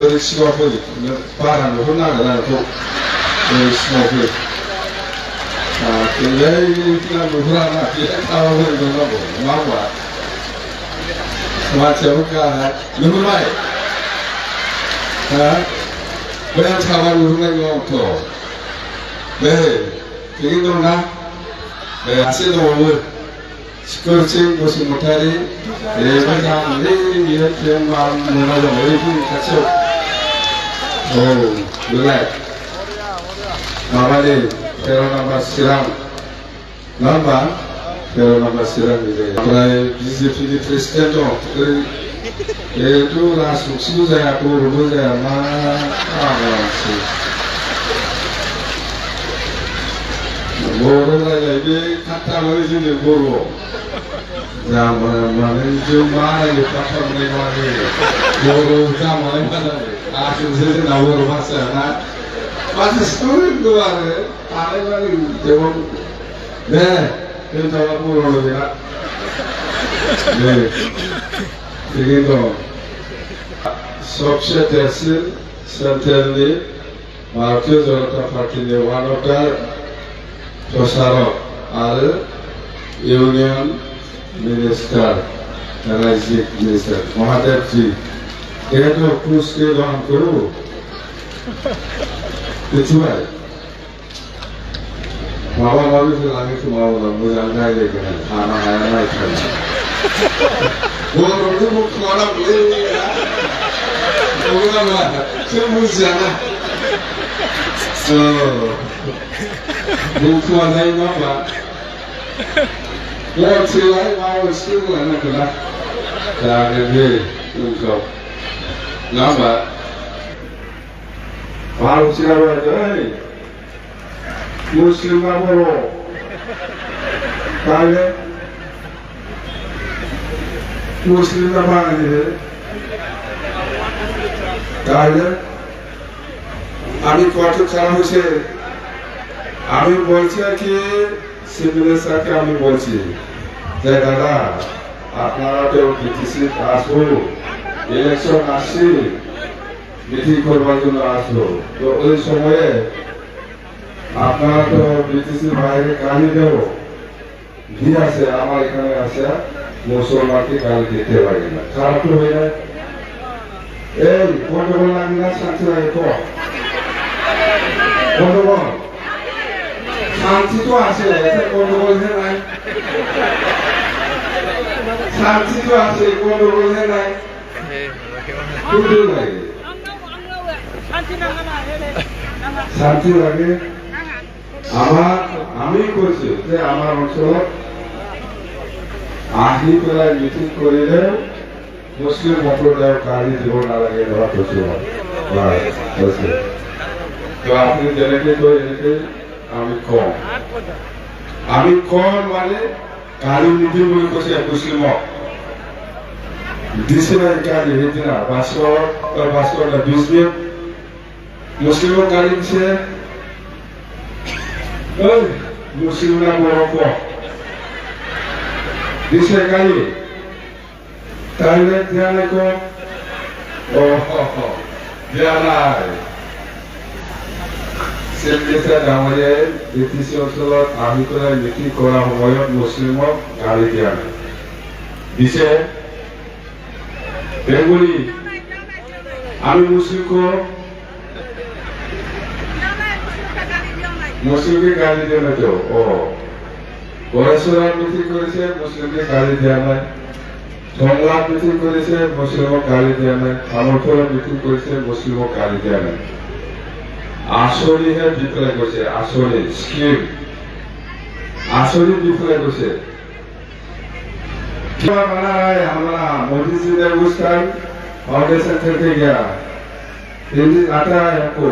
시골 바람을 혼나가지고 시골 굉장히 그냥 불안하나 뒤에타고 그러는 거 막와 마치 우리가 누구 말 그냥 차가지고 그러는 것부터 되게 그러나 아시도 오늘 시끄럽지 무슨 못하리 그냥 이렇게 마음 무너져 내리고 같이 Mulai Namanya Pero nama Sirang Nama Pero nama Sirang Mulai Bisipini Presiden dong Itu langsung sih saya aku rubah saya langsung Boro saya ini kata lagi jadi boro Zaman mana cuma lagi pasal menikmati Boro zaman mana Asal saja nawar masa, masa story keluar, ada lagi jawab, kita jawab mulu ya, begitu. सबसे तहसील centrally Bharatiya Janata party ने one of the प्रसारक आरो union minister राज्य minister Mahadev जी Itu terus ke dalam guru, kecuali malam itu lagi semua orang muda lagi kan, anak-anak lagi kan. Orang itu bukan orang beli, bukan apa, semua sana. Bukan lagi apa, orang celai mau sekolah nak lah, jangan ni untuk. Nama baru siapa itu? Muslim baru. Kaya Muslim apa ini? Kaya আমি কত খারাপ হয়েছে আমি বলছি কি সিভিলের সাথে আমি বলছি যে দাদা আপনারা তো বিটিসি আসবো ইলেকশন আসছে মিটিং করবার জন্য আসলো তো ওই সময়ে আপনারা তো বিটিসির বাইরে গালি দেব দিয়ে আসে আমার এখানে আসে মুসলমানকে গালি দিতে পারি না খারাপ তো হয়ে যায় এই গন্ডগোল লাগে না শান্তি লাগে তো গন্ডগোল শান্তি তো আছে গন্ডগোল নাই শান্তি তো আছে গন্ডগোল নাই শান্তি লাগে আমি করছি যে আমার অঞ্চল আহি পেলায় মিটিং করিলে মুসলিম সম্প্রদায় গাড়ি দিব নালাগে দেওয়া করছি তো আপনি যেনেকে তো এনেকে আমি কম মানে গাড়ি মিটিং বলে করছি মুসলিমক Disini kali itu na paspor na bisnis Muslim kali ini Muslim na Morocco disini kali Thailand dia neko dia lai Sebisa namanya detisi ocelot kami tu lah meeting korang homoyot Muslim kali dia disini Bengali আমি মুসলিমকে গালি দেয় না তো পড়াশোনার meeting করেছে মুসলিমকে গালি দেওয়া নাই সংলাপ মিটিং করেছে মুসলিমক গালি দেওয়া নাই সামর্থ্য মিটিং করেছে মুসলিমক গালি দেওয়া নাই আসলে বিপ্লব করছে আসলে স্কিম আসলে বিপ্লব করছে क्या बना है हमारा मोदी जी ने उसका फाउंडेशन करके गया हिंदी आता है आपको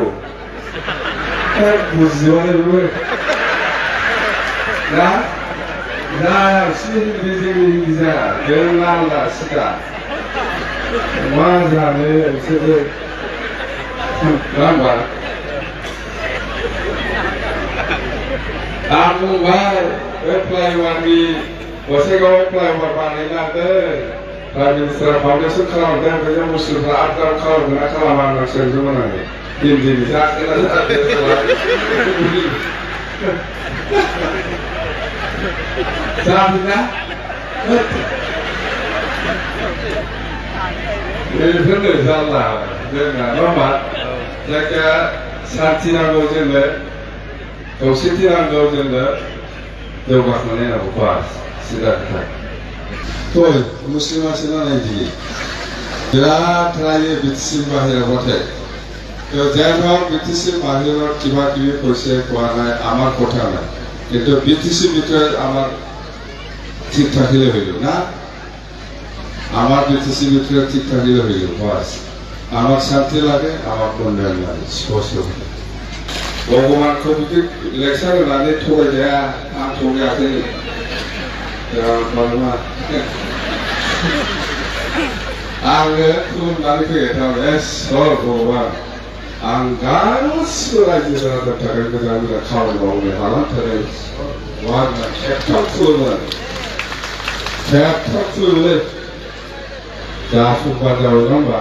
बुझने हुए ना सिंह बीजिंग हिंदी गेरनाल ला सिका वहाँ जाने उसे लंबा आप भाई अप्लाई वाली Você kau apply buat panen nanti, prime minister foundation खालामदों ओमफ्राय मुस्लिमफ्रा आबदार खालामगोन ना खालामा होनना सोंदोंमोन आङो दिनै जाखोना जायाखै जादोंना बेफोरनो जारला जोंना नङा होमबा जायखिया सान्थि नांगौ जोंनो खौसेथि नांगौ जोंनो जौगाखांनाय नांगौ बास सिदा खोथा तो मुस्लिमासो नायदि बिराद रायो बिटिसि बाहेरावबाथाय तो जेराव बिटिसि बाहेराव किबा किबि কৈছে কোৱা নাই আমার কথা নাই কিন্তু বিটিসি ভিতরে আমার ঠিক থাকিলে হইল না আমার বিটিসি ভিতরে ঠিক থাকিলে হইল বাস আমার শান্তি লাগে আমার উন্নয়ন লাগে স্পষ্ট ভগবানखौ बिदि लेक्सार होनानै थगायजाया आं थगायाखै मानोना आङो खुलुमनानै फैयो थारमाने सर भगबान आं गासिबो रायजो राजानि थाखाय मोजां मोजां खामानि मावनो हानायनि थाखाय भगबान खेबथाम खुलुमो जाफुंबा जाबाय नङा होमबा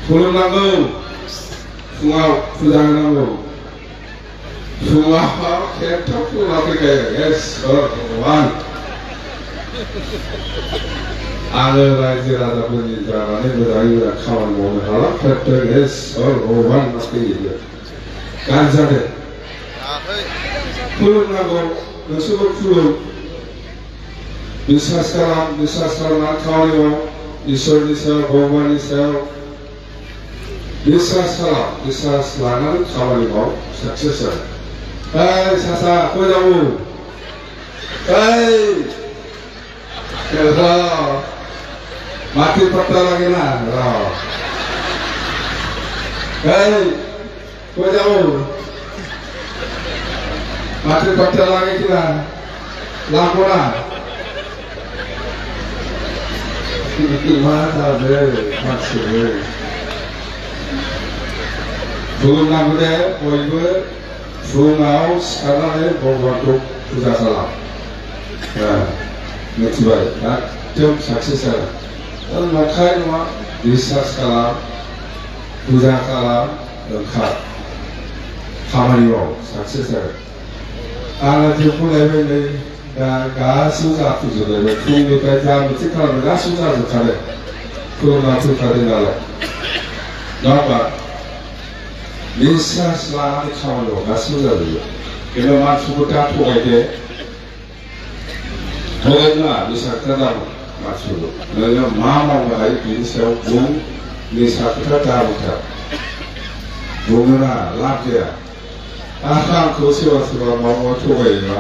खुलुमनांगौ फुङाव फुजा होनांगौ फुङाव खेबथाम खुलुमना फैखायो सर भगबान आङो रायजो राजाफोरनि जानानै मोजाङै मोजां खामानि मावनो हाला खेबथाम सर भगबान होनना फैयो गाज्रि जादों खुलुमनांगौ नोंसोरबो खुलुम বিশ্বাস खालामनानै खामानि माव इसोरनि सायाव भगबाननि सायाव বিশ্বাস खालाम বিশ্বাस लानानै खामानि माव साक्सेस जागोन ओइ सासा कय जाबो ओइ माथि पत्ता लागे ना ओइ कय जाबो माथि पत्ता लागे कि ना लांगो ना मा जादों मानसिबो खुलुमनांगौ दे बयबो फुङाव सिखारनानै भगबानखौ फुजा खालाम मिथिबाय एकदम साक्सेस जागोन नंखाय नङा बिसास खालाम फुजा खालाम ओंखार खामानि माव साक्सेस जागोन आंना जोबफुंलायबाय नै दा गासिबो जाफुंजोबलायबाय फुंनिफ्राय जा मोनसे खालामनो गासिबो जाजोबखादों खुलुमना फैखादों नालाय नङा होमबा বিশ্বাস लानानै खामानि माव गासिबो जाजोबो खिन्थु मानसिफोरखौ दा थगायदो थगायनो नाङा निसा खोथा दाबुं मानसिफोरखौ नोङो मा मावनो हायो बिनि सायाव बुं निसा खोथा दाबुंथार बुंनो नाङा लाब गैया आंखौ सोरबा सोरबा माबा थगायोबा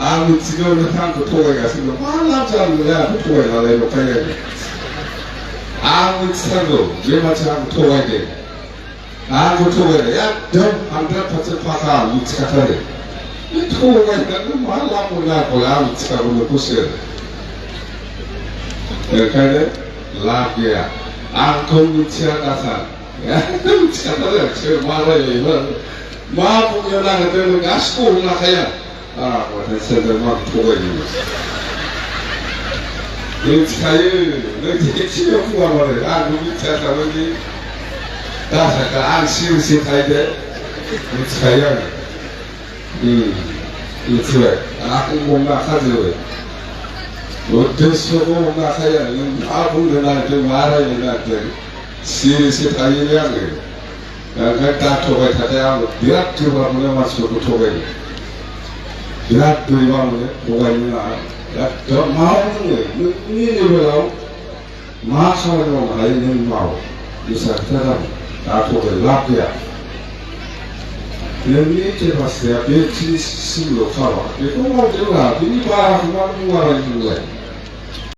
आं मिथिगौ नों आंखौ थगायगासिनो मा लाब जानो मोनलाय आंखौ थगायनानै नंखायनो आं मिथिथारगौ बे मानसिया आंखौ थगायदों आंखौ थगायदों एकदम 100% फाखा मिथिखाथारो बे थगायनानै मा लाब मोनो आंखौलाय आं मिथिखागौ नोंखौसो ओंखायनो लाब गैया आंखौ मिथिया दासान एकदम मिथिखाथारो सोर मा रायलायोबा मा बुंनो नागिरदों नों गासिबो हमलाखायो माथो सोरजों मा थगायनो मिथिखायो नों एसेबो बुङा माथो आंखौ मिथिया थारमाने दासाखा आं सिरि थायदो मिथिखायो आङो मिथिबाय आंखौ हमना खाजोबबाय उद्देश्यखौ हमना खायो नों मा बुंनो नागिरदों मा रायलायनो नागिरदों सिरि थायोलै आङो ओंखायनो दा थगाय थादों आङो बिराद गोब्राब मोनो मानसिफोरखौ थगायनो बिराद बोरैबा मोनो थगायनो नाङा एकदम मावनो नोंनि लेभेलाव मा खामानि मावनो हायो नों माव निसा खोथा दाबुं दा थगाय लाब गैया नोंनि केपासिटिया बेखिनिसिमल' खालाम बेखौ मावदोंब्ला बिनि बाराखौ मा बुङा बुंलाय